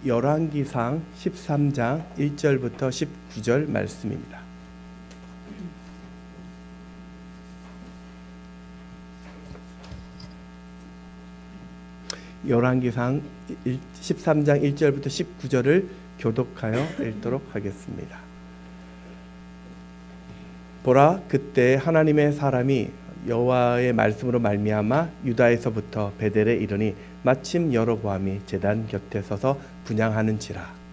열왕기상 13장 1절부터 19절 말씀입니다. 열왕기상 13장 1절부터 19절을 교독하여 읽도록 하겠습니다. 보라, 그때 하나님의 사람이 여호와의 말씀으로 말미암아 유다에서부터 베델에 이르니 마침 여로보암이 제단 곁에 서서 분향하는지라.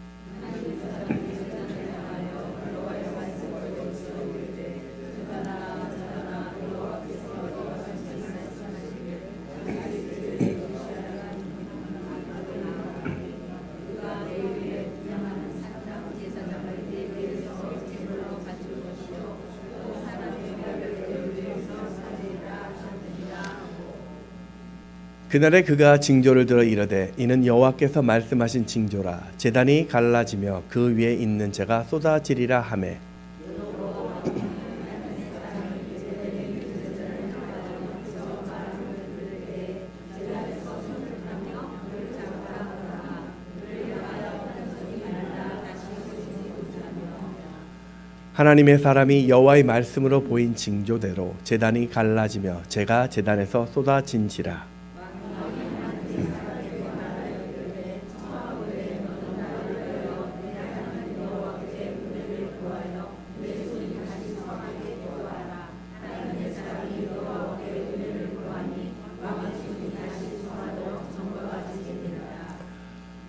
그날에 그가 징조를 들어 이르되 이는 여호와께서 말씀하신 징조라. 제단이 갈라지며 그 위에 있는 재가 쏟아지리라 하매 하나님의 사람이 여호와의 말씀으로 보인 징조대로 제단이 갈라지며 재가 제단에서 쏟아진지라.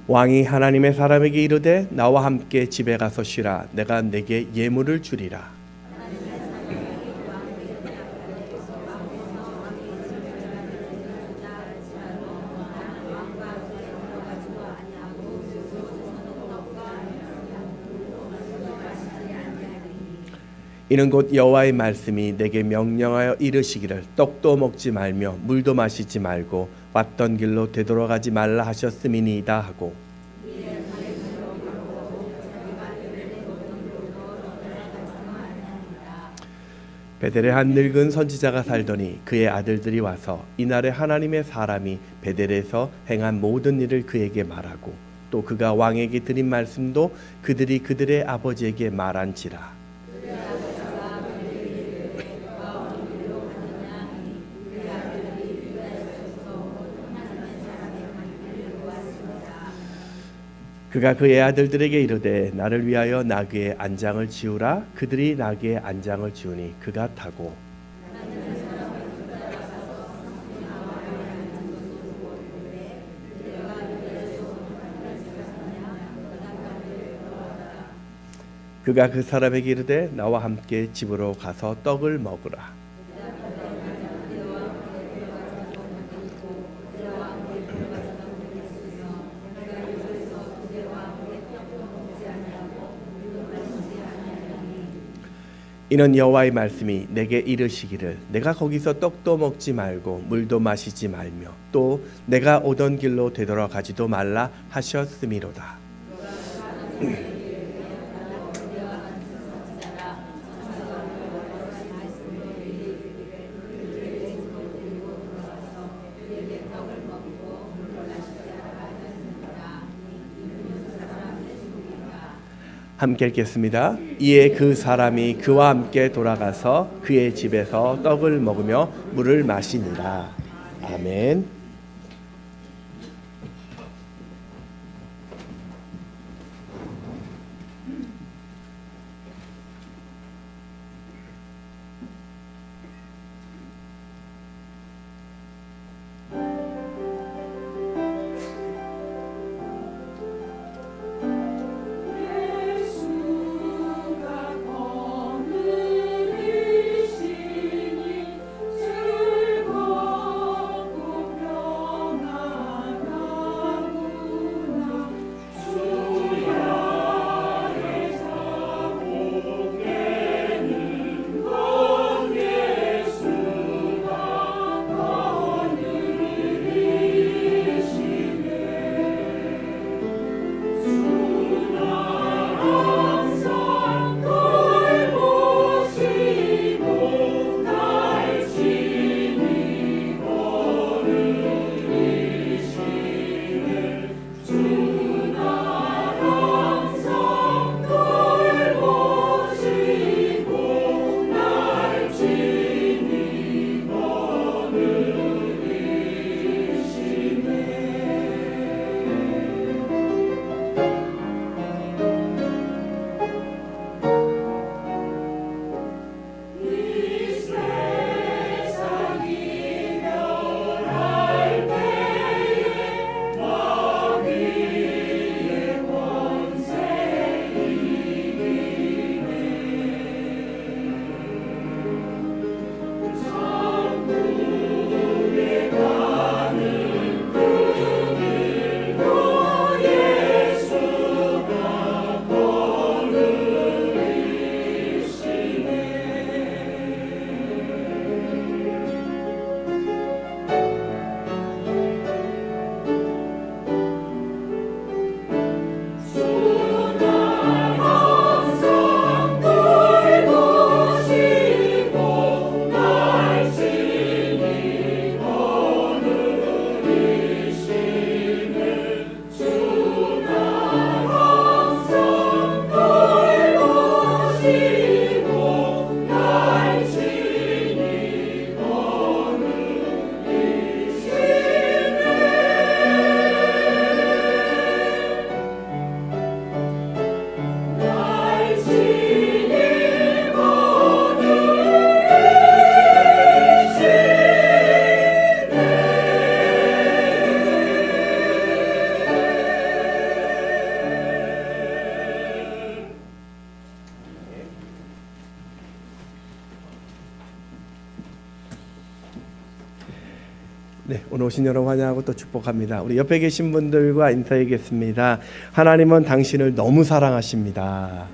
왕이 하나님의 사람에게 이르되 나와 함께 집에 가서 쉬라. 내가 네게 예물을 주리라. 이는 곧 여호와의 말씀이 내게 명령하여 이르시기를 떡도 먹지 말며 물도 마시지 말고 왔던 길로 되돌아가지 말라 하셨음이니이다 하고 베델에 한 늙은 선지자가 살더니 그의 아들들이 와서 이날에 하나님의 사람이 베델에서 행한 모든 일을 그에게 말하고 또 그가 왕에게 드린 말씀도 그들이 그들의 아버지에게 말한지라. 그가 그의 아들들에게 이르되 나를 위하여 나귀의 안장을 지우라. 그들이 나귀의 안장을 지우니 그가 타고 그가 그 사람에게 이르되 나와 함께 집으로 가서 떡을 먹으라. 이는 여호와의 말씀이 내게 이르시기를 내가 거기서 떡도 먹지 말고 물도 마시지 말며 또 내가 오던 길로 되돌아가지도 말라 하셨음이로다. 함께 읽겠습니다. 이에 그 사람이 그와 함께 돌아가서 그의 집에서 떡을 먹으며 물을 마시니라. 아멘. 네, 오늘 오신 여러분 환영하고 또 축복합니다. 우리 옆에 계신 분들과 인사하겠습니다. 하나님은 당신을 너무 사랑하십니다.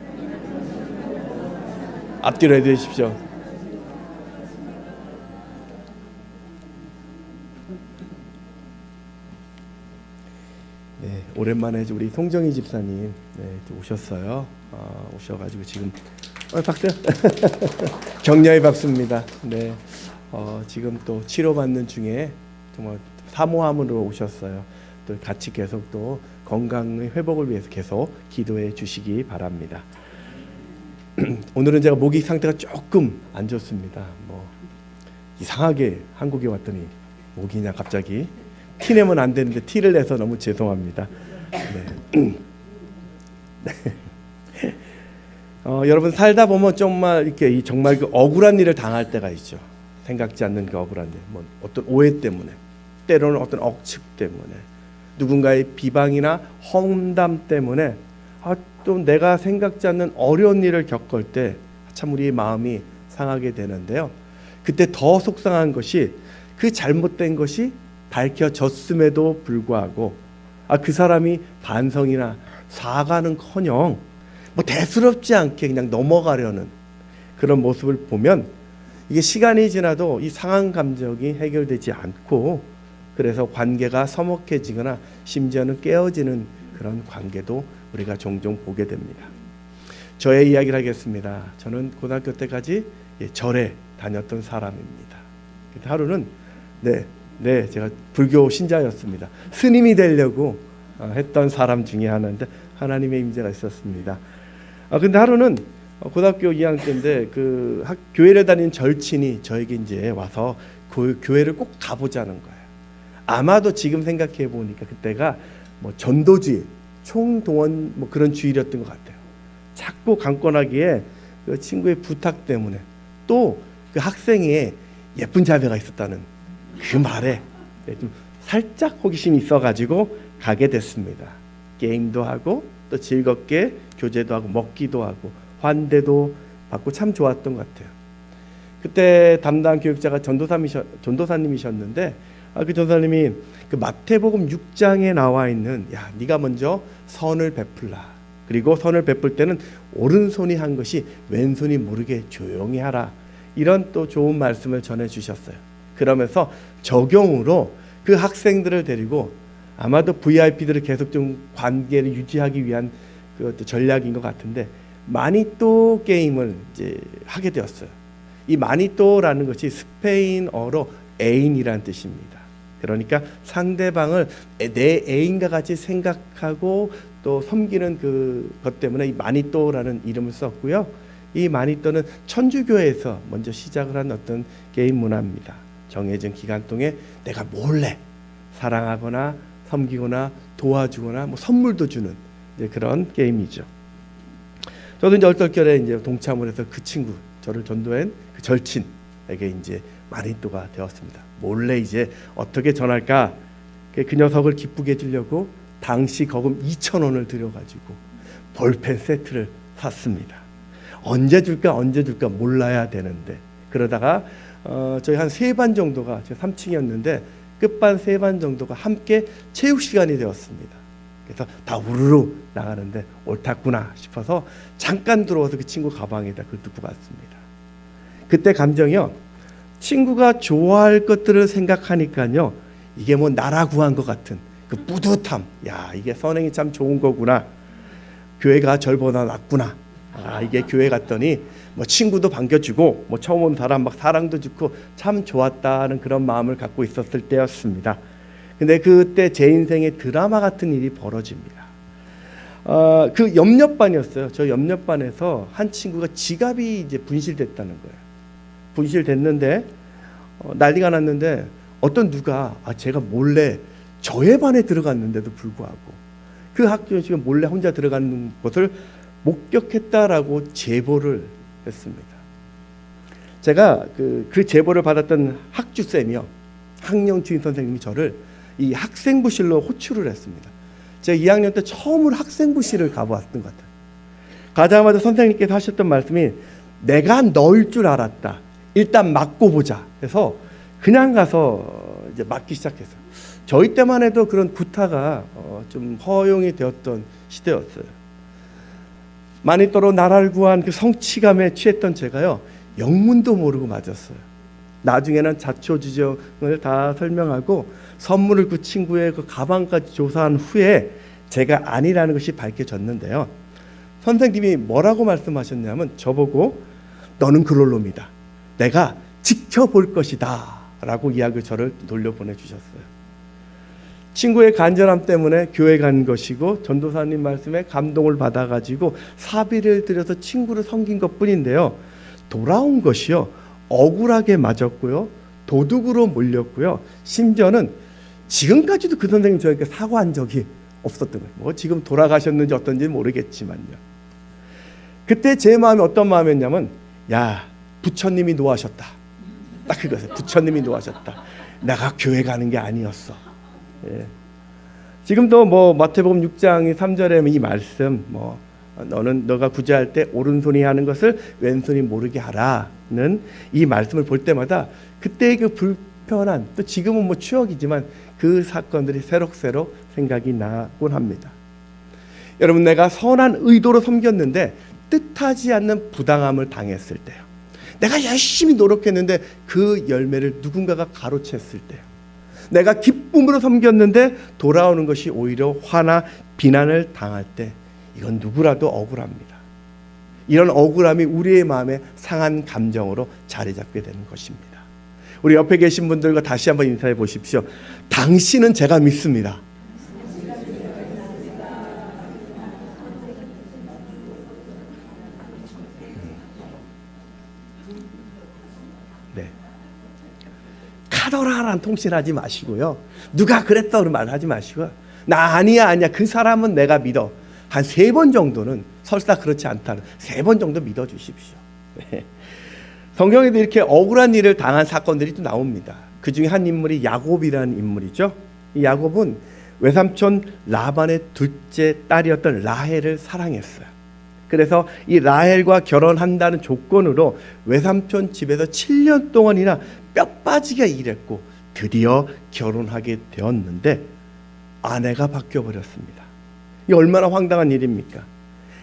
앞뒤로 해주십시오. 네, 오랜만에 우리 송정희 집사님 오셨어요. 오셔가지고 지금 박수. 격려의 박수입니다. 네, 지금 또 치료받는 중에 정말 사모함으로 오셨어요. 또 같이 계속 또 건강의 회복을 위해서 계속 기도해 주시기 바랍니다. 오늘은 제가 목이 상태가 조금 안 좋습니다. 뭐 이상하게 한국에 왔더니 목이 그냥 갑자기 티 내면 안 되는데 티를 내서 너무 죄송합니다. 네. 여러분 살다 보면 정말 이렇게 정말 그 억울한 일을 당할 때가 있죠. 생각지 않는 그 억울한 일, 뭐 어떤 오해 때문에, 때로는 어떤 억측 때문에, 누군가의 비방이나 험담 때문에, 또 내가 생각지 않는 어려운 일을 겪을 때 참 우리의 마음이 상하게 되는데요. 그때 더 속상한 것이 그 잘못된 것이 밝혀졌음에도 불구하고 그 사람이 반성이나 사과는커녕 뭐 대수롭지 않게 그냥 넘어가려는 그런 모습을 보면 이게 시간이 지나도 이 상한 감정이 해결되지 않고 그래서 관계가 서먹해지거나 심지어는 깨어지는 그런 관계도 우리가 종종 보게 됩니다. 저의 이야기를 하겠습니다. 저는 고등학교 때까지 절에 다녔던 사람입니다. 하루는 제가 불교 신자였습니다. 스님이 되려고 했던 사람 중에 하나인데 하나님의 임재가 있었습니다. 근데 하루는 고등학교 2학년 때인데 그 교회를 다니는 절친이 저에게 이제 와서 그 교회를 꼭 가보자는 거예요. 아마도 지금 생각해 보니까 그때가 뭐 전도주의, 총동원 뭐 그런 주일이었던 것 같아요. 자꾸 강권하기에 그 친구의 부탁 때문에 또 그 학생의 예쁜 자매가 있었다는 그 말에 좀 살짝 호기심이 있어가지고 가게 됐습니다. 게임도 하고 또 즐겁게 교제도 하고 먹기도 하고 환대도 받고 참 좋았던 것 같아요. 그때 담당 교육자가 전도사님이셨는데 그 전도사님이 그 마태복음 6장에 나와 있는 네가 먼저 선을 베풀라. 그리고 선을 베풀 때는 오른손이 한 것이 왼손이 모르게 조용히 하라. 이런 또 좋은 말씀을 전해주셨어요. 그러면서 적용으로 그 학생들을 데리고 아마도 VIP들을 계속 좀 관계를 유지하기 위한 그 전략인 것 같은데 마니또 게임을 이제 하게 되었어요. 이 마니또라는 것이 스페인어로 애인이라는 뜻입니다. 그러니까 상대방을 내 애인과 같이 생각하고 또 섬기는 그것 때문에 이 마니또라는 이름을 썼고요. 이 마니또는 천주교에서 먼저 시작을 한 어떤 게임 문화입니다. 정해진 기간 동안 내가 몰래 사랑하거나 섬기거나 도와주거나 뭐 선물도 주는 이제 그런 게임이죠. 저도 이제 얼떨결에 이제 동참을 해서 그 친구, 저를 전도한 그 절친에게 이제 마니또가 되었습니다. 몰래 이제 어떻게 전할까? 그 녀석을 기쁘게 해주려고 당시 거금 2,000원을 들여가지고 볼펜 세트를 샀습니다. 언제 줄까 몰라야 되는데 그러다가 저희 한 3반 정도가 제 3층이었는데 끝반 3반 정도가 함께 체육 시간이 되었습니다. 그래서 다 우르르 나가는데 옳았구나 싶어서 잠깐 들어와서 그 친구 가방에다 그걸 넣고 갔습니다. 그때 감정이요. 친구가 좋아할 것들을 생각하니까요. 이게 뭐 나라 구한 것 같은 그 뿌듯함. 이게 선행이 참 좋은 거구나. 교회가 절보다 낫구나. 이게 교회 갔더니 뭐 친구도 반겨주고 뭐 처음 온 사람 막 사랑도 주고 참 좋았다는 그런 마음을 갖고 있었을 때였습니다. 근데 그때 제 인생에 드라마 같은 일이 벌어집니다. 그 옆옆반이었어요. 저 옆옆반에서 한 친구가 지갑이 이제 분실됐다는 거예요. 분실됐는데 난리가 났는데 어떤 누가 제가 몰래 저의 반에 들어갔는데도 불구하고 그 학교 지금 몰래 혼자 들어가는 것을 목격했다라고 제보를 했습니다. 제가 그 제보를 받았던 학주쌤이요. 학령 주임 선생님이 저를 이 학생부실로 호출을 했습니다. 제가 2학년 때 처음으로 학생부실을 가보았던 것 같아요. 가자마자 선생님께서 하셨던 말씀이 내가 너일 줄 알았다. 일단 맞고 보자. 그래서 그냥 가서 이제 맞기 시작했어요. 저희 때만 해도 그런 구타가 좀 허용이 되었던 시대였어요. 마니또로 나라를 구한 그 성취감에 취했던 제가요, 영문도 모르고 맞았어요. 나중에는 자초지종을 다 설명하고 선물을 그 친구의 그 가방까지 조사한 후에 제가 아니라는 것이 밝혀졌는데요. 선생님이 뭐라고 말씀하셨냐면 저보고 너는 그럴 놈이다. 내가 지켜볼 것이다. 라고 이야기 저를 돌려보내주셨어요. 친구의 간절함 때문에 교회 간 것이고 전도사님 말씀에 감동을 받아가지고 사비를 들여서 친구를 섬긴 것뿐인데요. 돌아온 것이요, 억울하게 맞았고요, 도둑으로 몰렸고요, 심지어는 지금까지도 그 선생님 저에게 사과한 적이 없었던 거예요. 뭐 지금 돌아가셨는지 어떤지 모르겠지만요. 그때 제 마음이 어떤 마음이었냐면, 야, 부처님이 노하셨다. 딱 그거였어요. 부처님이 노하셨다. 내가 교회 가는 게 아니었어. 예. 지금도 뭐 마태복음 6장 3절에 이 말씀, 너가 구제할 때 오른손이 하는 것을 왼손이 모르게 하라는 이 말씀을 볼 때마다 그때의 그 불편한, 또 지금은 뭐 추억이지만 그 사건들이 새록새록 생각이 나곤 합니다. 여러분, 내가 선한 의도로 섬겼는데 뜻하지 않는 부당함을 당했을 때요, 내가 열심히 노력했는데 그 열매를 누군가가 가로챘을 때요, 내가 기쁨으로 섬겼는데 돌아오는 것이 오히려 화나 비난을 당할 때, 이건 누구라도 억울합니다. 이런 억울함이 우리의 마음에 상한 감정으로 자리 잡게 되는 것입니다. 우리 옆에 계신 분들과 다시 한번 인사해 보십시오. 당신은 제가 믿습니다. 네. 카더라라는 통신하지 마시고요. 누가 그랬다 그런 말 하지 마시고요. 나 아니야 그 사람은 내가 믿어. 한 3번 정도는, 설사 그렇지 않다는 3번 정도 믿어주십시오. 성경에도 이렇게 억울한 일을 당한 사건들이 또 나옵니다. 그 중에 한 인물이 야곱이라는 인물이죠. 이 야곱은 외삼촌 라반의 둘째 딸이었던 라헬을 사랑했어요. 그래서 이 라헬과 결혼한다는 조건으로 외삼촌 집에서 7년 동안이나 뼈 빠지게 일했고 드디어 결혼하게 되었는데 아내가 바뀌어버렸습니다. 이 얼마나 황당한 일입니까?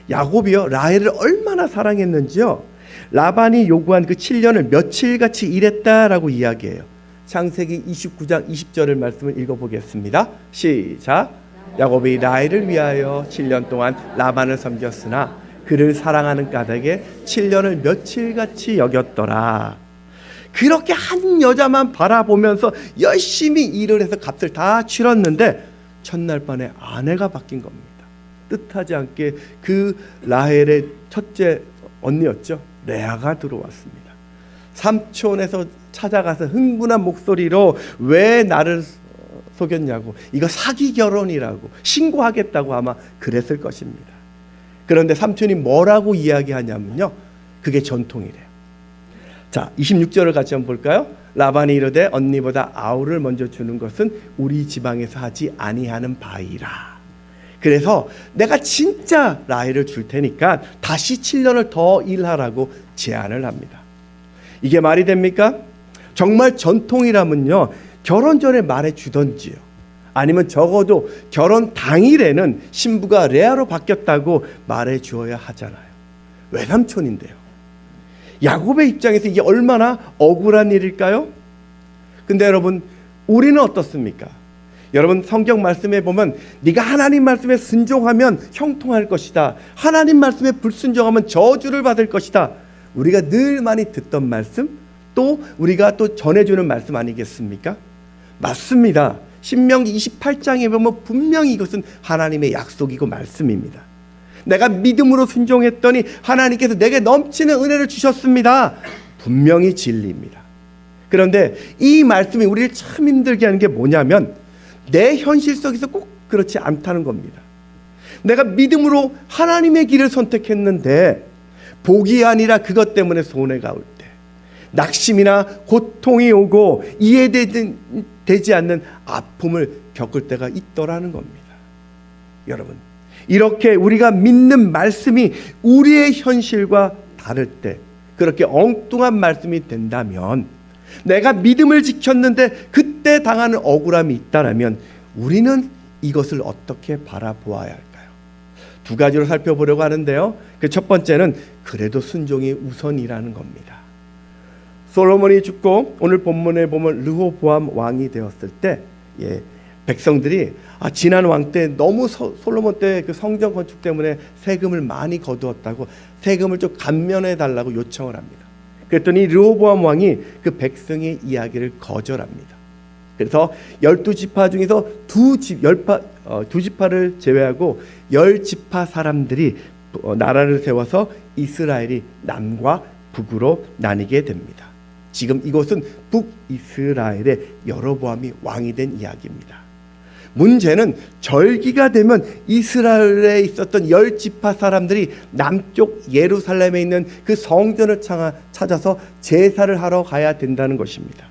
야곱이요, 라헬을 얼마나 사랑했는지요, 라반이 요구한 그 7년을 며칠같이 일했다라고 이야기해요. 창세기 29장 20절을 말씀을 읽어보겠습니다. 시작. 야곱이 라헬을 위하여 7년 동안 라반을 섬겼으나 그를 사랑하는 까닭에 7년을 며칠같이 여겼더라. 그렇게 한 여자만 바라보면서 열심히 일을 해서 값을 다 치렀는데 첫날 밤에 아내가 바뀐 겁니다. 뜻하지 않게 그 라헬의 첫째 언니였죠, 레아가 들어왔습니다. 삼촌에서 찾아가서 흥분한 목소리로 왜 나를 속였냐고, 이거 사기 결혼이라고 신고하겠다고 아마 그랬을 것입니다. 그런데 삼촌이 뭐라고 이야기하냐면요, 그게 전통이래요. 자, 26절을 같이 한번 볼까요? 라반이 이르되 언니보다 아우를 먼저 주는 것은 우리 지방에서 하지 아니하는 바이라. 그래서 내가 진짜 라헬을 줄 테니까 다시 7년을 더 일하라고 제안을 합니다. 이게 말이 됩니까? 정말 전통이라면요, 결혼 전에 말해주던지요, 아니면 적어도 결혼 당일에는 신부가 레아로 바뀌었다고 말해주어야 하잖아요. 외삼촌인데요. 야곱의 입장에서 이게 얼마나 억울한 일일까요? 근데 여러분, 우리는 어떻습니까? 여러분, 성경 말씀에 보면 네가 하나님 말씀에 순종하면 형통할 것이다, 하나님 말씀에 불순종하면 저주를 받을 것이다, 우리가 늘 많이 듣던 말씀, 또 우리가 또 전해주는 말씀 아니겠습니까? 맞습니다. 신명기 28장에 보면 분명히 이것은 하나님의 약속이고 말씀입니다. 내가 믿음으로 순종했더니 하나님께서 내게 넘치는 은혜를 주셨습니다. 분명히 진리입니다. 그런데 이 말씀이 우리를 참 힘들게 하는 게 뭐냐면 내 현실 속에서 꼭 그렇지 않다는 겁니다. 내가 믿음으로 하나님의 길을 선택했는데 복이 아니라 그것 때문에 손해가 올 때, 낙심이나 고통이 오고 이해되지 않는 아픔을 겪을 때가 있더라는 겁니다. 여러분, 이렇게 우리가 믿는 말씀이 우리의 현실과 다를 때, 그렇게 엉뚱한 말씀이 된다면 내가 믿음을 지켰는데 그때 당하는 억울함이 있다면 우리는 이것을 어떻게 바라보아야 할까요? 두 가지로 살펴보려고 하는데요. 그 첫 번째는 그래도 순종이 우선이라는 겁니다. 솔로몬이 죽고 오늘 본문에 보면 르호보암 왕이 되었을 때 백성들이 지난 왕 때 너무 솔로몬 때 그 성전 건축 때문에 세금을 많이 거두었다고 세금을 좀 감면해 달라고 요청을 합니다. 그랬더니 르호보암 왕이 그 백성의 이야기를 거절합니다. 그래서 12지파 중에서 두 지파를 제외하고 10지파 사람들이 나라를 세워서 이스라엘이 남과 북으로 나뉘게 됩니다. 지금 이곳은 북이스라엘의 여로보암이 왕이 된 이야기입니다. 문제는 절기가 되면 이스라엘에 있었던 10지파 사람들이 남쪽 예루살렘에 있는 그 성전을 찾아서 제사를 하러 가야 된다는 것입니다.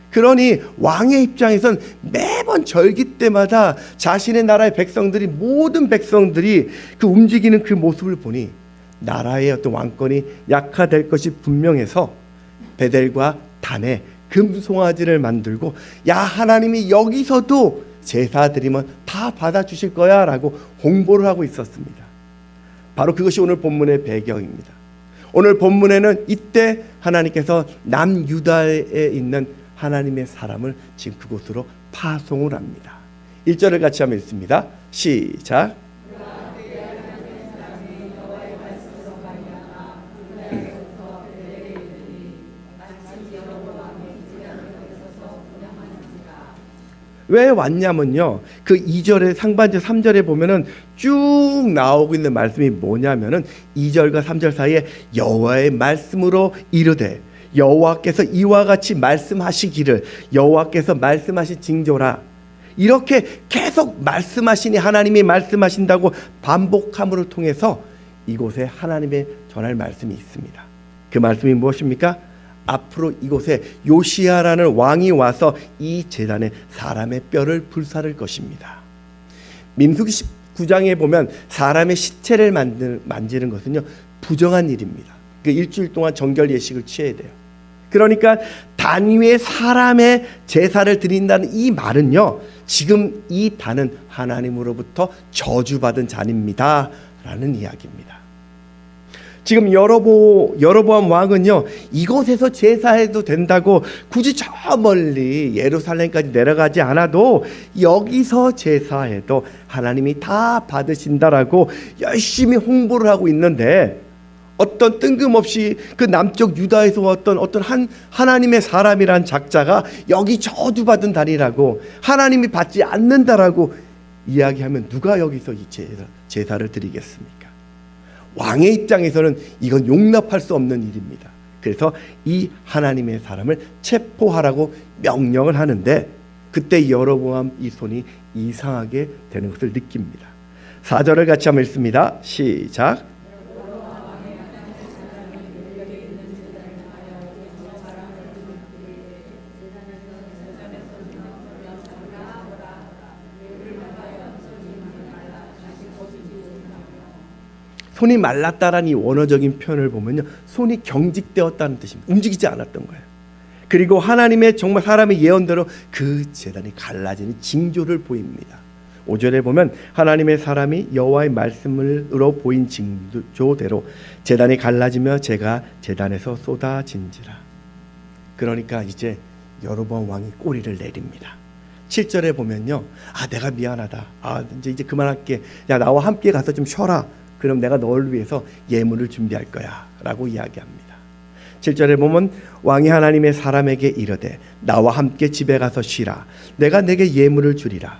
그러니 왕의 입장에선 매번 절기 때마다 자신의 나라의 백성들이 모든 백성들이 그 움직이는 그 모습을 보니 나라의 어떤 왕권이 약화될 것이 분명해서 베델과 단에 금송아지를 만들고 야 하나님이 여기서도 제사 드리면 다 받아주실 거야 라고 홍보를 하고 있었습니다. 바로 그것이 오늘 본문의 배경입니다. 오늘 본문에는 이때 하나님께서 남유다에 있는 하나님의 사람을 지금 그곳으로 파송을 합니다. 1절을 같이 한번 읽습니다. 시작. 왜 왔냐면요, 그 2절에 상반절 3절에 보면은 쭉 나오고 있는 말씀이 뭐냐면은 2절과 3절 사이에 여호와의 말씀으로 이르되 여호와께서 이와 같이 말씀하시기를 여호와께서 말씀하신 징조라, 이렇게 계속 말씀하시니 하나님이 말씀하신다고 반복함으로 통해서 이곳에 하나님의 전할 말씀이 있습니다. 그 말씀이 무엇입니까? 앞으로 이곳에 요시야라는 왕이 와서 이 제단에 사람의 뼈를 불사를 것입니다. 민수기 19장에 보면 사람의 시체를 만지는 것은요 부정한 일입니다. 그 일주일 동안 정결 예식을 취해야 돼요. 그러니까 단위의 사람의 제사를 드린다는 이 말은요, 지금 이 단은 하나님으로부터 저주받은 잔입니다 라는 이야기입니다. 지금 여로보암 왕은요 이곳에서 제사해도 된다고 굳이 저 멀리 예루살렘까지 내려가지 않아도 여기서 제사해도 하나님이 다 받으신다라고 열심히 홍보를 하고 있는데, 어떤 뜬금없이 그 남쪽 유다에서 왔던 어떤 하나님의 사람이란 작자가 여기 저주받은 단이라고 하나님이 받지 않는다라고 이야기하면 누가 여기서 이 제사를 드리겠습니까? 왕의 입장에서는 이건 용납할 수 없는 일입니다. 그래서 이 하나님의 사람을 체포하라고 명령을 하는데, 그때 여로보암 이 손이 이상하게 되는 것을 느낍니다. 4절을 같이 한번 읽습니다. 시작. 손이 말랐다라는 이 원어적인 표현을 보면요, 손이 경직되었다는 뜻입니다. 움직이지 않았던 거예요. 그리고 하나님의 정말 사람의 예언대로 그 제단이 갈라지는 징조를 보입니다. 5절에 보면 하나님의 사람이 여호와의 말씀으로 보인 징조대로 제단이 갈라지며 제가 제단에서 쏟아진지라. 그러니까 이제 여로보암 왕이 꼬리를 내립니다. 7절에 보면요, 내가 미안하다, 이제 그만할게, 야 나와 함께 가서 좀 쉬어라, 그럼 내가 너를 위해서 예물을 준비할 거야 라고 이야기합니다. 7절에 보면 왕이 하나님의 사람에게 이르되 나와 함께 집에 가서 쉬라, 내가 내게 예물을 주리라.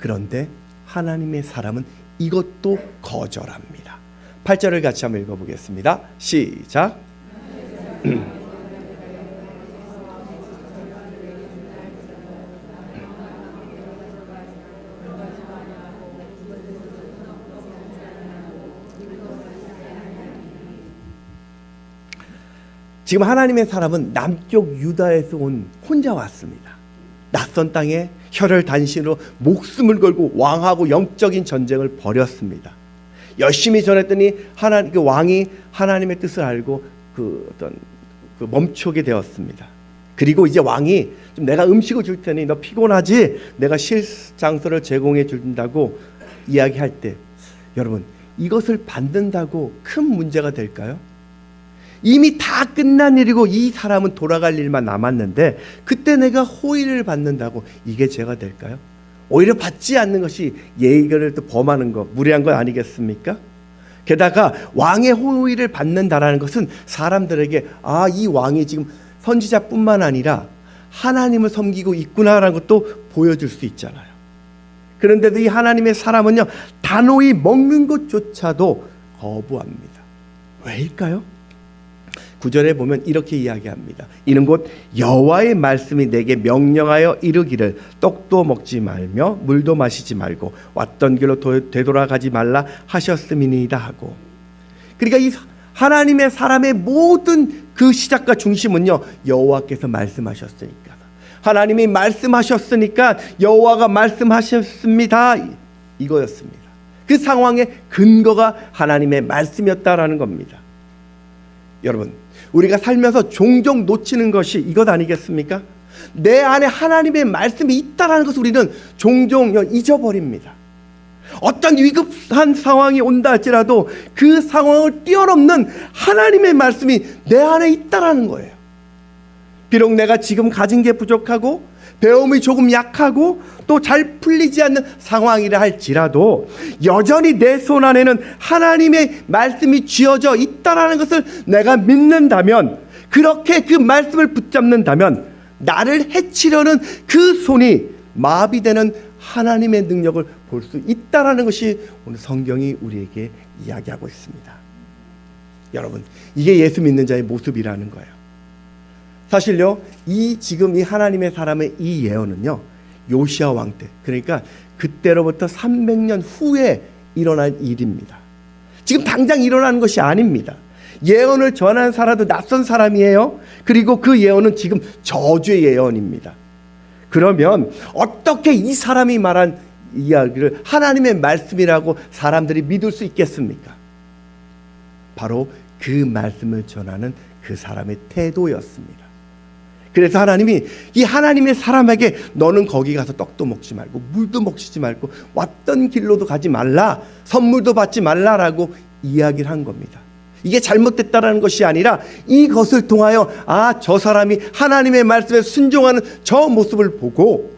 그런데 하나님의 사람은 이것도 거절합니다. 8절을 같이 한번 읽어보겠습니다. 시작. 지금 하나님의 사람은 남쪽 유다에서 혼자 왔습니다. 낯선 땅에 혀를 단신으로 목숨을 걸고 왕하고 영적인 전쟁을 벌였습니다. 열심히 전했더니 왕이 하나님의 뜻을 알고 멈추게 되었습니다. 그리고 이제 왕이 좀 내가 음식을 줄 테니 너 피곤하지? 내가 쉴 장소를 제공해 준다고 이야기할 때 여러분 이것을 받는다고 큰 문제가 될까요? 이미 다 끝난 일이고 이 사람은 돌아갈 일만 남았는데 그때 내가 호의를 받는다고 이게 죄가 될까요? 오히려 받지 않는 것이 예의를 또 범하는 것, 무례한 것 아니겠습니까? 게다가 왕의 호의를 받는다라는 것은 사람들에게 이 왕이 지금 선지자뿐만 아니라 하나님을 섬기고 있구나라는 것도 보여줄 수 있잖아요. 그런데도 이 하나님의 사람은요 단호히 먹는 것조차도 거부합니다. 왜일까요? 9절에 보면 이렇게 이야기합니다. 이는 곧 여호와의 말씀이 내게 명령하여 이르기를 떡도 먹지 말며 물도 마시지 말고 왔던 길로 되돌아가지 말라 하셨음이니이다 하고, 그러니까 이 하나님의 사람의 모든 그 시작과 중심은요 여호와께서 말씀하셨으니까, 하나님이 말씀하셨으니까 여호와가 말씀하셨습니다 이거였습니다. 그 상황의 근거가 하나님의 말씀이었다라는 겁니다. 여러분 우리가 살면서 종종 놓치는 것이 이것 아니겠습니까? 내 안에 하나님의 말씀이 있다는 것을 우리는 종종 잊어버립니다. 어떤 위급한 상황이 온다 할지라도 그 상황을 뛰어넘는 하나님의 말씀이 내 안에 있다는 거예요. 비록 내가 지금 가진 게 부족하고 배움이 조금 약하고 또 잘 풀리지 않는 상황이라 할지라도 여전히 내 손 안에는 하나님의 말씀이 쥐어져 있다는 것을 내가 믿는다면, 그렇게 그 말씀을 붙잡는다면 나를 해치려는 그 손이 마비되는 하나님의 능력을 볼 수 있다는 것이 오늘 성경이 우리에게 이야기하고 있습니다. 여러분 이게 예수 믿는 자의 모습이라는 거예요. 사실요 지금 이 하나님의 사람의 이 예언은요 요시야 왕 때, 그러니까 그때로부터 300년 후에 일어난 일입니다. 지금 당장 일어나는 것이 아닙니다. 예언을 전한 사람도 낯선 사람이에요. 그리고 그 예언은 지금 저주의 예언입니다. 그러면 어떻게 이 사람이 말한 이야기를 하나님의 말씀이라고 사람들이 믿을 수 있겠습니까? 바로 그 말씀을 전하는 그 사람의 태도였습니다. 그래서 하나님이 이 하나님의 사람에게 너는 거기 가서 떡도 먹지 말고 물도 먹지 말고 왔던 길로도 가지 말라, 선물도 받지 말라라고 이야기를 한 겁니다. 이게 잘못됐다라는 것이 아니라 이것을 통하여 저 사람이 하나님의 말씀에 순종하는 저 모습을 보고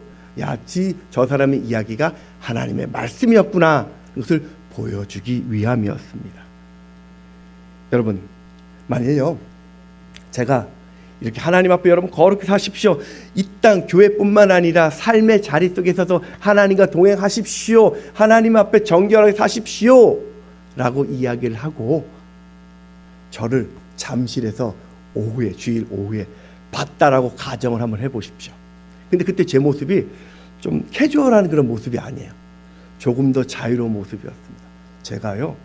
저 사람의 이야기가 하나님의 말씀이었구나, 그것을 보여주기 위함이었습니다. 여러분 만약에요 제가 이렇게 하나님 앞에 여러분 거룩히 사십시오, 이 땅 교회뿐만 아니라 삶의 자리 속에서도 하나님과 동행하십시오, 하나님 앞에 정결하게 사십시오 라고 이야기를 하고 저를 잠실에서 주일 오후에 봤다라고 가정을 한번 해보십시오. 근데 그때 제 모습이 좀 캐주얼한 그런 모습이 아니에요. 조금 더 자유로운 모습이었습니다. 제가요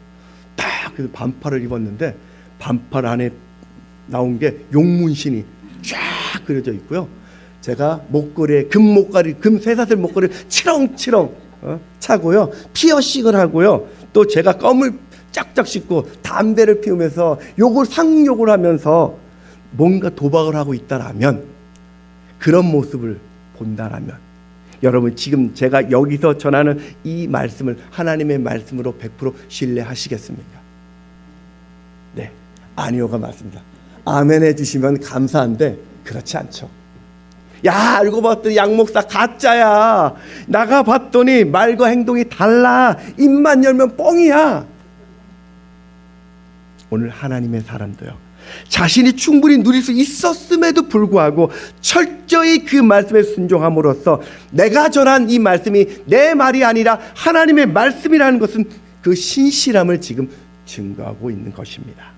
딱 반팔을 입었는데 반팔 안에 나온 게 용문신이 쫙 그려져 있고요. 제가 목걸이에 금 쇠사슬 목걸이를 치렁치렁 차고요. 피어싱을 하고요. 또 제가 껌을 짝짝 씹고 담배를 피우면서 상욕을 하면서 뭔가 도박을 하고 있다라면, 그런 모습을 본다라면 여러분 지금 제가 여기서 전하는 이 말씀을 하나님의 말씀으로 100% 신뢰하시겠습니까? 네, 아니요가 맞습니다. 아멘 해주시면 감사한데 그렇지 않죠. 알고 봤더니 양 목사 가짜야, 나가봤더니 말과 행동이 달라, 입만 열면 뻥이야. 오늘 하나님의 사람도요 자신이 충분히 누릴 수 있었음에도 불구하고 철저히 그 말씀에 순종함으로써 내가 전한 이 말씀이 내 말이 아니라 하나님의 말씀이라는 것은 그 신실함을 지금 증거하고 있는 것입니다.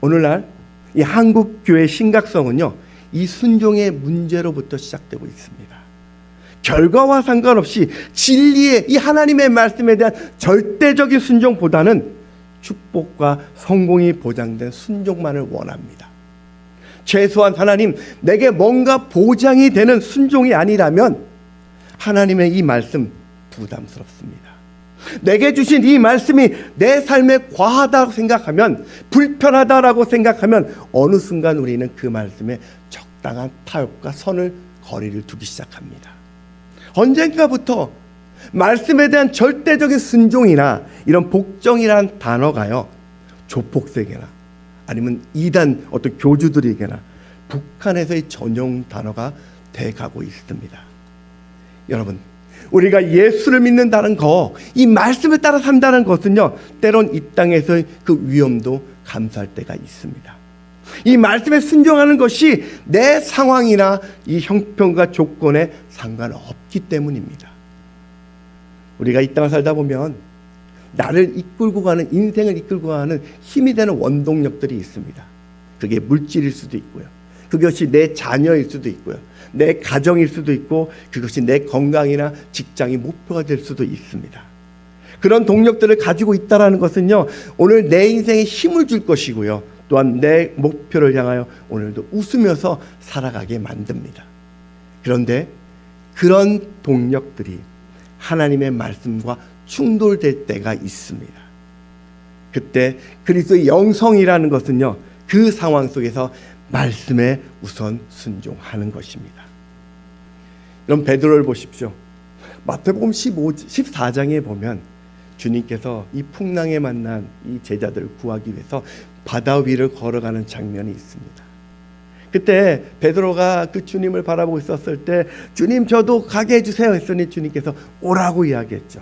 오늘날 이 한국 교회의 심각성은요 이 순종의 문제로부터 시작되고 있습니다. 결과와 상관없이 진리의 이 하나님의 말씀에 대한 절대적인 순종보다는 축복과 성공이 보장된 순종만을 원합니다. 최소한 하나님 내게 뭔가 보장이 되는 순종이 아니라면 하나님의 이 말씀 부담스럽습니다. 내게 주신 이 말씀이 내 삶에 과하다고 생각하면, 불편하다라고 생각하면 어느 순간 우리는 그 말씀에 적게 마땅한 타협과 선을 거리를 두기 시작합니다. 언젠가부터 말씀에 대한 절대적인 순종이나 이런 복종이란 단어가요, 조폭세계나 아니면 이단 어떤 교주들에게나 북한에서의 전용 단어가 돼가고 있습니다. 여러분, 우리가 예수를 믿는다는 거, 이 말씀을 따라 산다는 것은요, 때론 이 땅에서의 그 위험도 감수할 때가 있습니다. 이 말씀에 순종하는 것이 내 상황이나 이 형편과 조건에 상관없기 때문입니다. 우리가 이 땅을 살다 보면 나를 이끌고 가는, 인생을 이끌고 가는 힘이 되는 원동력들이 있습니다. 그게 물질일 수도 있고요, 그것이 내 자녀일 수도 있고요, 내 가정일 수도 있고, 그것이 내 건강이나 직장이 목표가 될 수도 있습니다. 그런 동력들을 가지고 있다는 것은요, 오늘 내 인생에 힘을 줄 것이고요, 또한 내 목표를 향하여 오늘도 웃으면서 살아가게 만듭니다. 그런데 그런 동력들이 하나님의 말씀과 충돌될 때가 있습니다. 그때 그리스도의 영성이라는 것은요, 그 상황 속에서 말씀에 우선 순종하는 것입니다. 여러분, 베드로를 보십시오. 마태복음 14장에 보면 주님께서 이 풍랑에 만난 이 제자들을 구하기 위해서 바다 위를 걸어가는 장면이 있습니다. 그때 베드로가 그 주님을 바라보고 있었을 때, 주님 저도 가게 해주세요 했더니 주님께서 오라고 이야기했죠.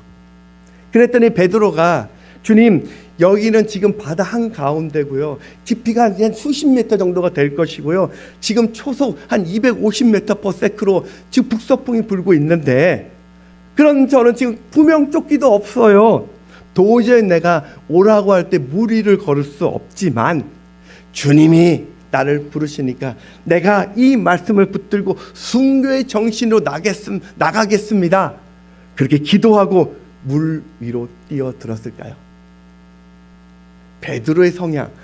그랬더니 베드로가, 주님 여기는 지금 바다 한가운데고요, 깊이가 한 수십 미터 정도가 될 것이고요, 지금 초속 한 250m/s로 지금 북서풍이 불고 있는데, 그런 저는 지금 구명조끼도 없어요. 도저히 내가 오라고 할 때 물 위를 걸을 수 없지만 주님이 나를 부르시니까 내가 이 말씀을 붙들고 순교의 정신으로 나가겠습니다. 그렇게 기도하고 물 위로 뛰어들었을까요? 베드로의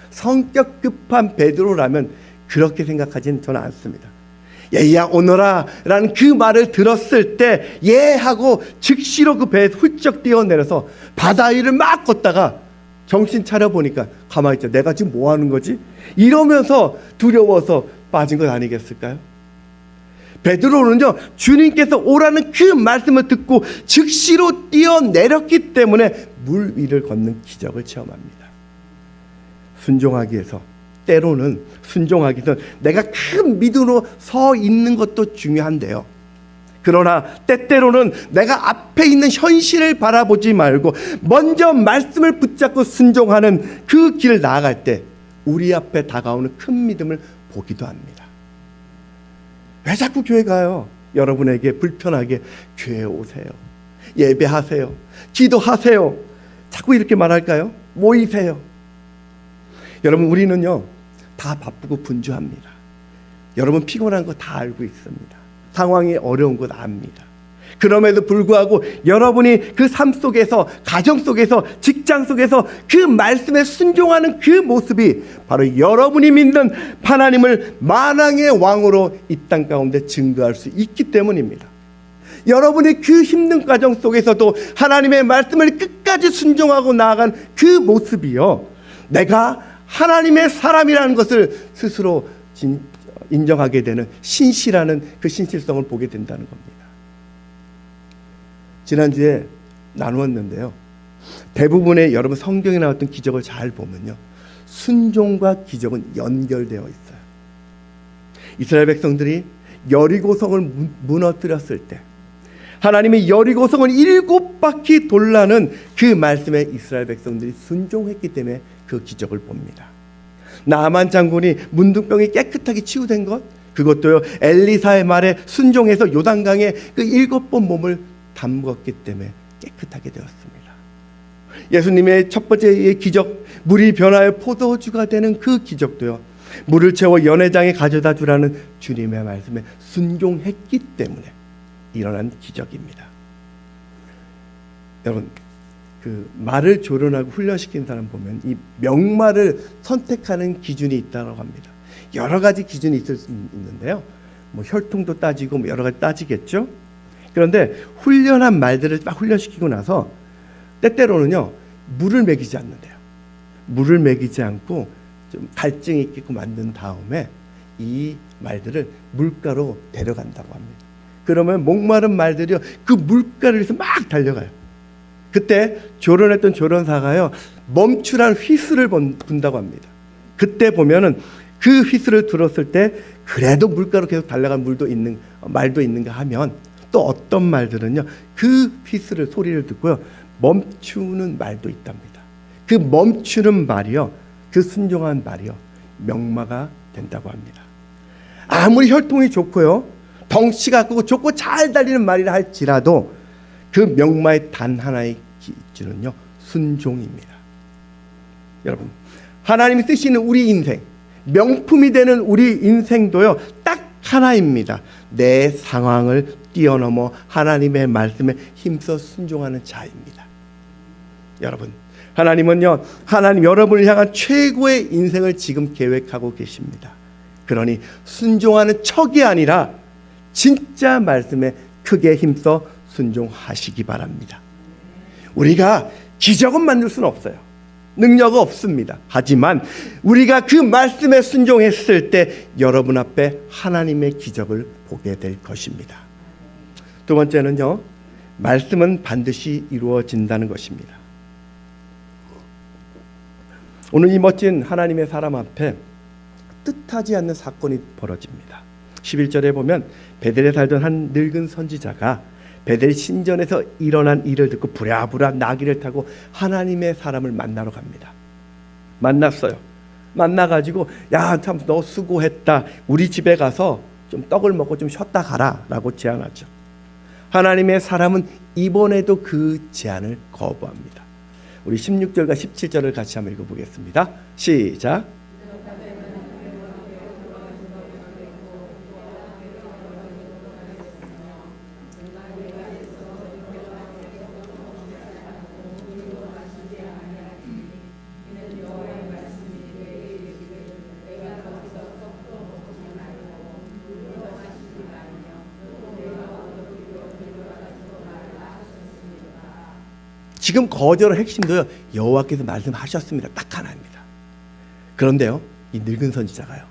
성격 급한 베드로라면 그렇게 생각하지는 저는 않습니다. 예야 오너라 라는 그 말을 들었을 때 예 하고 즉시로 그 배에 훌쩍 뛰어내려서 바다 위를 막 걷다가 정신 차려보니까 가만히 있자, 내가 지금 뭐 하는 거지? 이러면서 두려워서 빠진 것 아니겠을까요? 베드로는요, 주님께서 오라는 그 말씀을 듣고 즉시로 뛰어내렸기 때문에 물 위를 걷는 기적을 체험합니다. 순종하기 위해서, 때로는 순종하기 위해서 내가 큰 믿음으로 서 있는 것도 중요한데요, 그러나 때때로는 내가 앞에 있는 현실을 바라보지 말고 먼저 말씀을 붙잡고 순종하는 그 길을 나아갈 때 우리 앞에 다가오는 큰 믿음을 보기도 합니다. 왜 자꾸 교회 가요? 여러분에게 불편하게 교회 오세요, 예배하세요, 기도하세요, 자꾸 이렇게 말할까요? 모이세요. 여러분, 우리는요 다 바쁘고 분주합니다. 여러분 피곤한 거 다 알고 있습니다. 상황이 어려운 것 압니다. 그럼에도 불구하고 여러분이 그 삶 속에서, 가정 속에서, 직장 속에서 그 말씀에 순종하는 그 모습이 바로 여러분이 믿는 하나님을 만왕의 왕으로 이 땅 가운데 증거할 수 있기 때문입니다. 여러분이 그 힘든 과정 속에서도 하나님의 말씀을 끝까지 순종하고 나아간 그 모습이요, 내가 하나님의 사람이라는 것을 스스로 인정하게 되는 신실하는 그 신실성을 보게 된다는 겁니다. 지난주에 나누었는데요, 대부분의 여러분 성경에 나왔던 기적을 잘 보면요, 순종과 기적은 연결되어 있어요. 이스라엘 백성들이 여리고성을 무너뜨렸을 때 하나님이 여리고성을 7바퀴 돌라는 그 말씀에 이스라엘 백성들이 순종했기 때문에 그 기적을 봅니다. 나아만 장군이 문둥병이 깨끗하게 치유된 것, 그것도요 엘리사의 말에 순종해서 요단강에 그 7번 몸을 담궜기 때문에 깨끗하게 되었습니다. 예수님의 첫 번째 기적, 물이 변하여 포도주가 되는 그 기적도요, 물을 채워 연회장에 가져다 주라는 주님의 말씀에 순종했기 때문에 일어난 기적입니다. 여러분, 그 말을 조련하고 훈련시킨 사람 보면 이 명말을 선택하는 기준이 있다고 합니다. 여러 가지 기준이 있을 수 있는데요, 뭐 혈통도 따지고 뭐 여러 가지 따지겠죠. 그런데 훈련한 말들을 막 훈련시키고 나서 때때로는요 물을 먹이지 않는데요. 물을 먹이지 않고 좀 갈증이 있게끔 만든 다음에 이 말들을 물가로 데려간다고 합니다. 그러면 목마른 말들이요, 그 물가를 위해서 막 달려가요. 그때 조련했던 조련사가요, 멈추란 휘슬을 분다고 합니다. 그때 보면은 그 휘슬을 들었을 때 그래도 물가로 계속 달려간 말도 있는가 하면, 또 어떤 말들은요, 그 휘슬을 소리를 듣고요, 멈추는 말도 있답니다. 그 멈추는 말이요, 그 순종한 말이요, 명마가 된다고 합니다. 아무리 혈통이 좋고요, 덩치가 크고 좋고 잘 달리는 말이라 할지라도 그 명마의 단 하나의 기준은요, 순종입니다. 여러분, 하나님이 쓰시는 우리 인생, 명품이 되는 우리 인생도요, 딱 하나입니다. 내 상황을 뛰어넘어 하나님의 말씀에 힘써 순종하는 자입니다. 여러분, 하나님은요, 하나님 여러분을 향한 최고의 인생을 지금 계획하고 계십니다. 그러니 순종하는 척이 아니라 진짜 말씀에 크게 힘써 순종하시기 바랍니다. 우리가 기적은 만들 수는 없어요. 능력은 없습니다. 하지만 우리가 그 말씀에 순종했을 때 여러분 앞에 하나님의 기적을 보게 될 것입니다. 두 번째는요, 말씀은 반드시 이루어진다는 것입니다. 오늘 이 멋진 하나님의 사람 앞에 뜻하지 않는 사건이 벌어집니다. 11절에 보면 베델에 살던 한 늙은 선지자가 베델 신전에서 일어난 일을 듣고 부랴부랴 나귀를 타고 하나님의 사람을 만나러 갑니다. 만났어요. 만나가지고, 야, 참 너 수고했다. 우리 집에 가서 좀 떡을 먹고 좀 쉬었다 가라 라고 제안하죠. 하나님의 사람은 이번에도 그 제안을 거부합니다. 우리 16절과 17절을 같이 한번 읽어보겠습니다. 시작. 지금 거절의 핵심도요, 여호와께서 말씀하셨습니다. 딱 하나입니다. 그런데요, 이 늙은 선지자가요,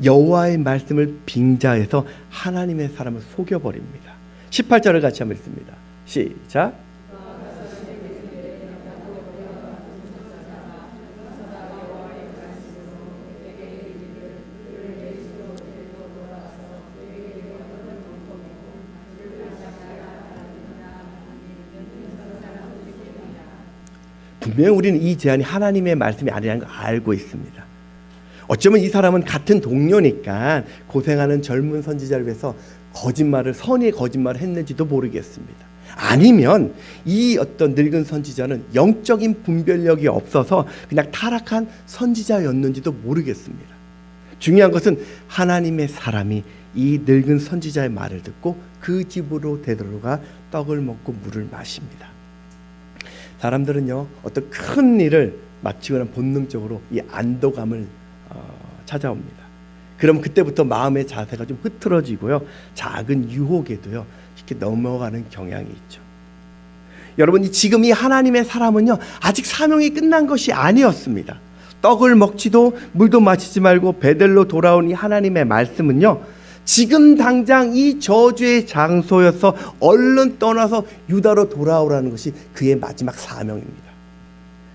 여호와의 말씀을 빙자해서 하나님의 사람을 속여버립니다. 18절을 같이 한번 읽습니다. 시작. 분명히 우리는 이 제안이 하나님의 말씀이 아니라는 걸 알고 있습니다. 어쩌면 이 사람은 같은 동료니까 고생하는 젊은 선지자를 위해서 선의의 거짓말을 했는지도 모르겠습니다. 아니면 이 어떤 늙은 선지자는 영적인 분별력이 없어서 그냥 타락한 선지자였는지도 모르겠습니다. 중요한 것은 하나님의 사람이 이 늙은 선지자의 말을 듣고 그 집으로 되돌아가 떡을 먹고 물을 마십니다. 사람들은요, 어떤 큰 일을 마치고 난 본능적으로 이 안도감을 찾아옵니다. 그럼 그때부터 마음의 자세가 좀 흐트러지고요, 작은 유혹에도요 쉽게 넘어가는 경향이 있죠. 여러분, 지금 이 하나님의 사람은요, 아직 사명이 끝난 것이 아니었습니다. 떡을 먹지도 물도 마시지 말고 베델로 돌아온 이 하나님의 말씀은요, 지금 당장 이 저주의 장소여서 얼른 떠나서 유다로 돌아오라는 것이 그의 마지막 사명입니다.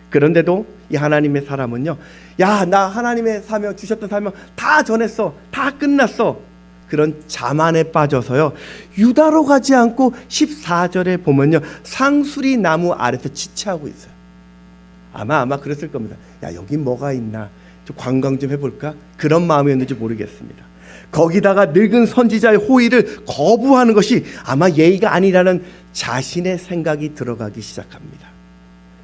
그런데도 이 하나님의 사람은요, 야, 나 하나님의 사명, 주셨던 사명 다 전했어, 다 끝났어, 그런 자만에 빠져서요, 유다로 가지 않고 14절에 보면요, 상수리 나무 아래서 지체하고 있어요. 아마 그랬을 겁니다. 야, 여기 뭐가 있나, 좀 관광 좀 해볼까, 그런 마음이었는지 모르겠습니다. 거기다가 늙은 선지자의 호의를 거부하는 것이 아마 예의가 아니라는 자신의 생각이 들어가기 시작합니다.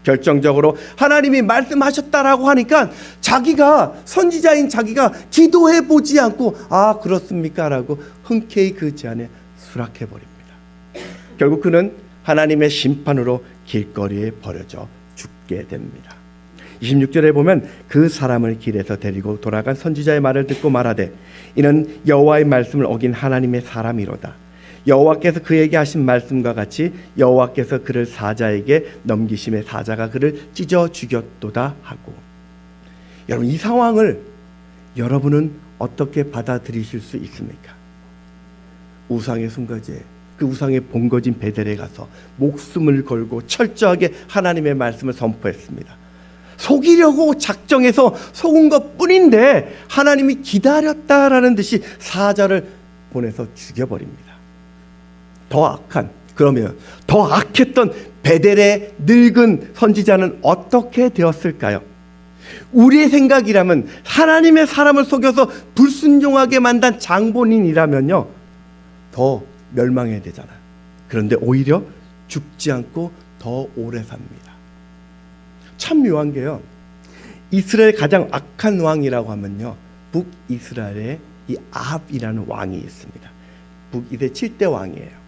결정적으로 하나님이 말씀하셨다라고 하니까 자기가, 선지자인 자기가 기도해보지 않고, 아, 그렇습니까? 라고 흔쾌히 그 제안에 수락해버립니다. 결국 그는 하나님의 심판으로 길거리에 버려져 죽게 됩니다. 26절에 보면 그 사람을 길에서 데리고 돌아간 선지자의 말을 듣고 말하되, 이는 여호와의 말씀을 어긴 하나님의 사람이로다. 여호와께서 그에게 하신 말씀과 같이 여호와께서 그를 사자에게 넘기심에 사자가 그를 찢어 죽였도다 하고. 여러분, 이 상황을 여러분은 어떻게 받아들이실 수 있습니까? 우상의 순거지에 그 우상의 본거진 베델에 가서 목숨을 걸고 철저하게 하나님의 말씀을 선포했습니다. 속이려고 작정해서 속은 것 뿐인데 하나님이 기다렸다라는 듯이 사자를 보내서 죽여버립니다. 그러면 더 악했던 베델의 늙은 선지자는 어떻게 되었을까요? 우리의 생각이라면 하나님의 사람을 속여서 불순종하게 만든 장본인이라면요, 더 멸망해야 되잖아요. 그런데 오히려 죽지 않고 더 오래 삽니다. 참 묘한 게요, 이스라엘 가장 악한 왕이라고 하면요, 북이스라엘의 이 아합이라는 왕이 있습니다. 북이스라엘 7대 왕이에요.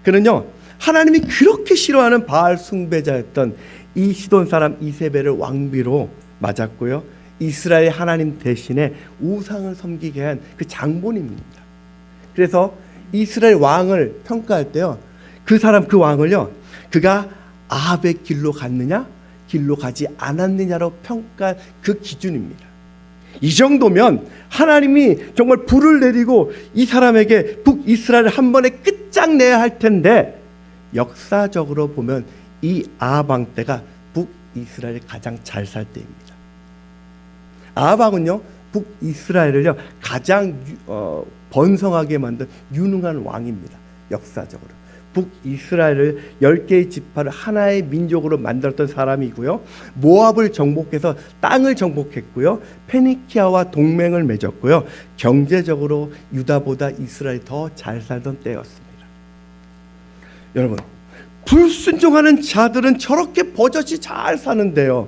그는요, 하나님이 그렇게 싫어하는 바알 숭배자였던 이 시돈 사람 이세벨을 왕비로 맞았고요, 이스라엘 하나님 대신에 우상을 섬기게 한 그 장본입니다. 그래서 이스라엘 왕을 평가할 때요, 그 왕을요, 그가 아합의 길로 갔느냐 길로 가지 않았느냐로 평가할 그 기준입니다. 이 정도면 하나님이 정말 불을 내리고 이 사람에게 북이스라엘을 한 번에 끝장내야 할 텐데, 역사적으로 보면 이 아합 왕 때가 북이스라엘이 가장 잘 살 때입니다. 아합 왕은요, 북이스라엘을요 가장 번성하게 만든 유능한 왕입니다. 역사적으로 북이스라엘을 10개의 지파를 하나의 민족으로 만들었던 사람이고요, 모압을 정복해서 땅을 정복했고요, 페니키아와 동맹을 맺었고요, 경제적으로 유다보다 이스라엘이 더 잘 살던 때였습니다. 여러분, 불순종하는 자들은 저렇게 버젓이 잘 사는데요,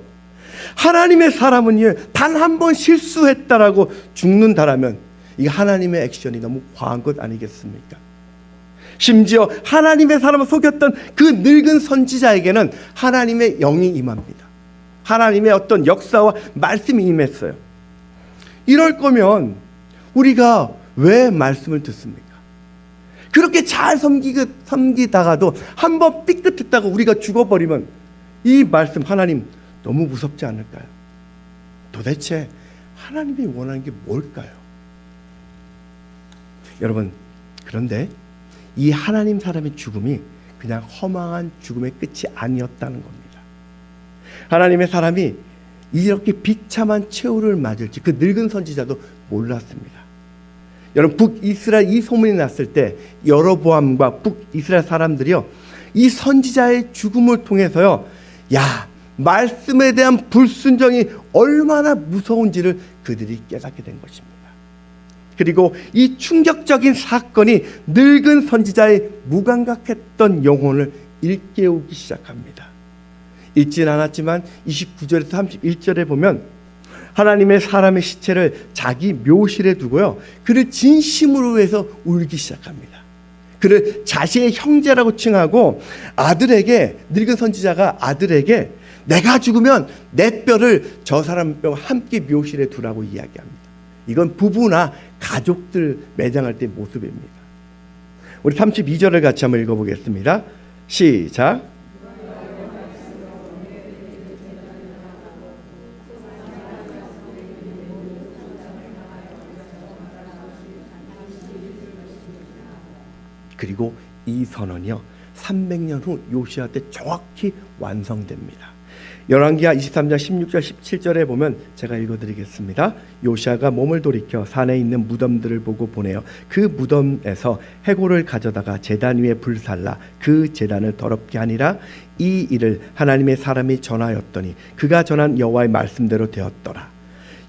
하나님의 사람은 단 한 번 실수했다라고 죽는다라면 이 하나님의 액션이 너무 과한 것 아니겠습니까? 심지어 하나님의 사람을 속였던 그 늙은 선지자에게는 하나님의 영이 임합니다. 하나님의 어떤 역사와 말씀이 임했어요. 이럴 거면 우리가 왜 말씀을 듣습니까? 그렇게 잘 섬기다가도 한번 삐끗했다가 우리가 죽어버리면 이 말씀, 하나님 너무 무섭지 않을까요? 도대체 하나님이 원하는 게 뭘까요? 여러분, 그런데 이 하나님 사람의 죽음이 그냥 허망한 죽음의 끝이 아니었다는 겁니다. 하나님의 사람이 이렇게 비참한 최후를 맞을지 그 늙은 선지자도 몰랐습니다. 여러분, 북이스라엘 이 소문이 났을 때 여로보암과 북이스라엘 사람들이요, 이 선지자의 죽음을 통해서요, 말씀에 대한 불순종이 얼마나 무서운지를 그들이 깨닫게 된 것입니다. 그리고 이 충격적인 사건이 늙은 선지자의 무감각했던 영혼을 일깨우기 시작합니다. 읽진 않았지만 29절에서 31절에 보면 하나님의 사람의 시체를 자기 묘실에 두고요, 그를 진심으로 해서 울기 시작합니다. 그를 자신의 형제라고 칭하고 늙은 선지자가 아들에게 내가 죽으면 내 뼈를 저 사람 뼈와 함께 묘실에 두라고 이야기합니다. 이건 부부나 가족들 매장할 때 모습입니다. 우리 32절을 같이 한번 읽어보겠습니다. 시작. 그리고 이 선언이요, 300년 후 요시아 때 정확히 완성됩니다. 열왕기하 23장 16절 17절에 보면 제가 읽어드리겠습니다. 요시아가 몸을 돌이켜 산에 있는 무덤들을 보고 보내어 그 무덤에서 해골을 가져다가 제단 위에 불살라 그 제단을 더럽게 하니라. 이 일을 하나님의 사람이 전하였더니 그가 전한 여호와의 말씀대로 되었더라.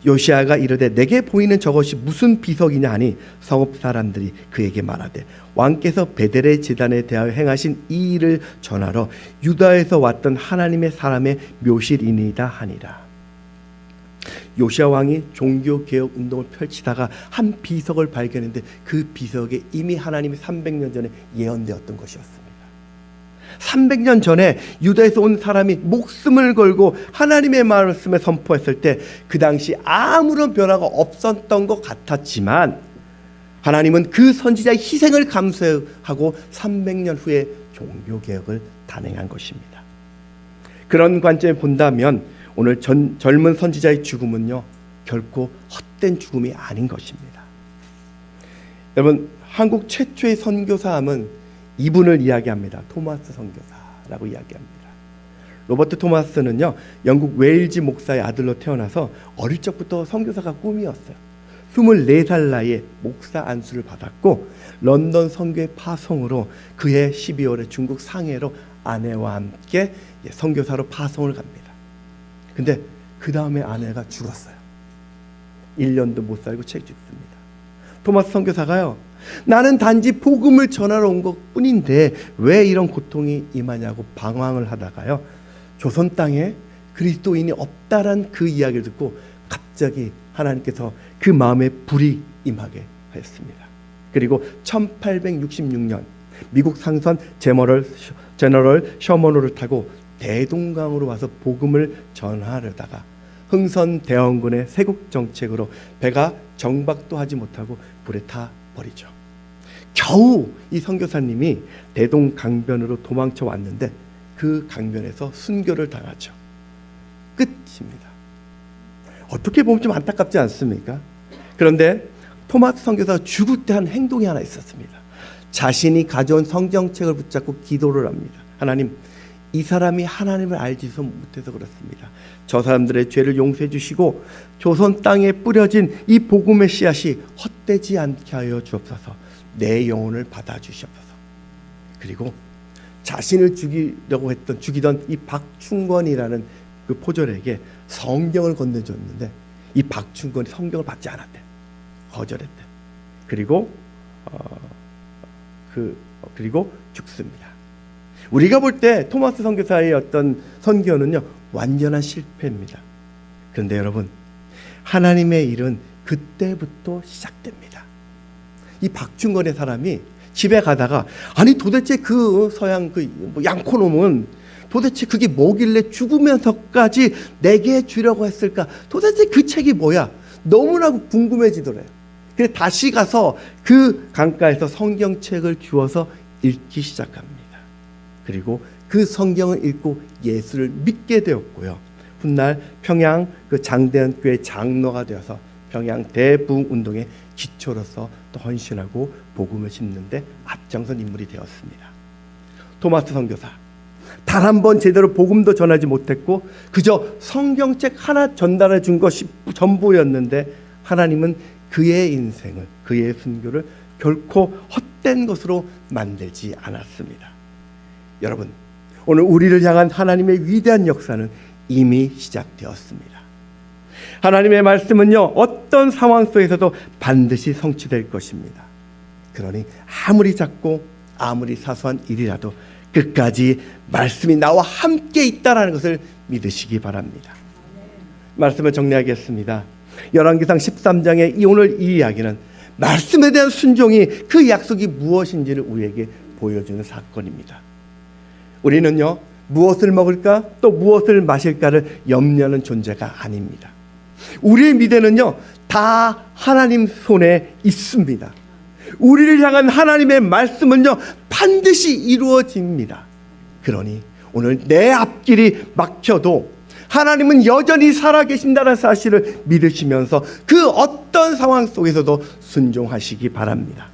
요시아가 이르되 내게 보이는 저것이 무슨 비석이냐 하니 성읍 사람들이 그에게 말하되 왕께서 베델의 제단에 대하여 행하신 이 일을 전하러 유다에서 왔던 하나님의 사람의 묘실이니이다 하니라. 요시아 왕이 종교개혁 운동을 펼치다가 한 비석을 발견했는데 그 비석에 이미 하나님이 300년 전에 예언되었던 것이었습니다. 300년 전에 유다에서 온 사람이 목숨을 걸고 하나님의 말씀을 선포했을 때 그 당시 아무런 변화가 없었던 것 같았지만 하나님은 그 선지자의 희생을 감수하고 300년 후에 종교개혁을 단행한 것입니다. 그런 관점에 본다면 오늘 젊은 선지자의 죽음은요, 결코 헛된 죽음이 아닌 것입니다. 여러분, 한국 최초의 선교사함은 이분을 이야기합니다. 토마스 선교사라고 이야기합니다. 로버트 토마스는요, 영국 웨일즈 목사의 아들로 태어나서 어릴 적부터 선교사가 꿈이었어요. 24살 나이에 목사 안수를 받았고 런던 선교의 파송으로 그해 12월에 중국 상해로 아내와 함께 선교사로 파송을 갑니다. 근데 그 다음에 아내가 죽었어요. 1년도 못 살고 책 죽습니다. 토마스 선교사가요, 나는 단지 복음을 전하러 온 것뿐인데 왜 이런 고통이 임하냐고 방황을 하다가요, 조선 땅에 그리스도인이 없다란 그 이야기를 듣고 갑자기 하나님께서 그 마음에 불이 임하게 하였습니다. 그리고 1866년 미국 상선 제너럴 셔먼호를 타고 대동강으로 와서 복음을 전하려다가 흥선대원군의 세국 정책으로 배가 정박도 하지 못하고 불에 타 버리죠. 겨우 이 선교사님이 대동강변으로 도망쳐 왔는데 그 강변에서 순교를 당하죠. 끝입니다. 어떻게 보면 좀 안타깝지 않습니까? 그런데 토마스 선교사가 죽을 때 한 행동이 하나 있었습니다. 자신이 가져온 성경책을 붙잡고 기도를 합니다. 하나님, 이 사람이 하나님을 알지 못해서 그렇습니다. 저 사람들의 죄를 용서해 주시고 조선 땅에 뿌려진 이 복음의 씨앗이 헛되지 않게 하여 주옵소서. 내 영혼을 받아 주시옵소서. 그리고 자신을 죽이던 이 박충권이라는 그 포졸에게 성경을 건네줬는데 이 박충권이 성경을 받지 않았대. 거절했대. 그리고 죽습니다. 우리가 볼 때 토마스 선교사의 어떤 선교는요, 완전한 실패입니다. 그런데 여러분, 하나님의 일은 그때부터 시작됩니다. 이 박충건의 사람이 집에 가다가, 아니 도대체 그 서양 그 양코놈은 도대체 그게 뭐길래 죽으면서까지 내게 주려고 했을까? 도대체 그 책이 뭐야? 너무나 궁금해지더래요. 그래서 다시 가서 그 강가에서 성경책을 주워서 읽기 시작합니다. 그리고 그 성경을 읽고 예수를 믿게 되었고요. 훗날 평양 그 장대현 교회 장로가 되어서 평양 대부흥 운동의 기초로서 또 헌신하고 복음을 심는데 앞장선 인물이 되었습니다. 토마스 선교사, 단 한 번 제대로 복음도 전하지 못했고 그저 성경책 하나 전달해 준 것이 전부였는데 하나님은 그의 인생을, 그의 순교를 결코 헛된 것으로 만들지 않았습니다. 여러분, 오늘 우리를 향한 하나님의 위대한 역사는 이미 시작되었습니다. 하나님의 말씀은요, 어떤 상황 속에서도 반드시 성취될 것입니다. 그러니 아무리 작고 아무리 사소한 일이라도 끝까지 말씀이 나와 함께 있다는 것을 믿으시기 바랍니다. 말씀을 정리하겠습니다. 열왕기상 13장의 오늘 이 이야기는 말씀에 대한 순종이, 그 약속이 무엇인지를 우리에게 보여주는 사건입니다. 우리는요, 무엇을 먹을까 또 무엇을 마실까를 염려하는 존재가 아닙니다. 우리의 미래는요, 다 하나님 손에 있습니다. 우리를 향한 하나님의 말씀은요, 반드시 이루어집니다. 그러니 오늘 내 앞길이 막혀도 하나님은 여전히 살아계신다는 사실을 믿으시면서 그 어떤 상황 속에서도 순종하시기 바랍니다.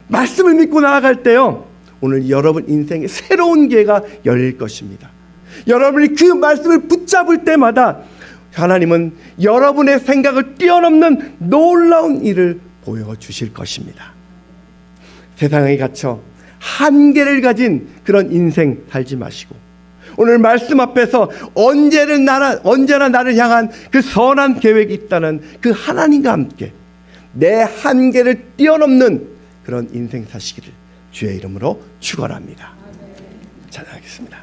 말씀을 믿고 나아갈 때요, 오늘 여러분 인생에 새로운 기회가 열릴 것입니다. 여러분이 그 말씀을 붙잡을 때마다 하나님은 여러분의 생각을 뛰어넘는 놀라운 일을 보여주실 것입니다. 세상에 갇혀 한계를 가진 그런 인생 살지 마시고 오늘 말씀 앞에서 언제나 나를 향한 그 선한 계획이 있다는 그 하나님과 함께 내 한계를 뛰어넘는 그런 인생 사시기를 주의 이름으로 축원합니다. 찬양하겠습니다.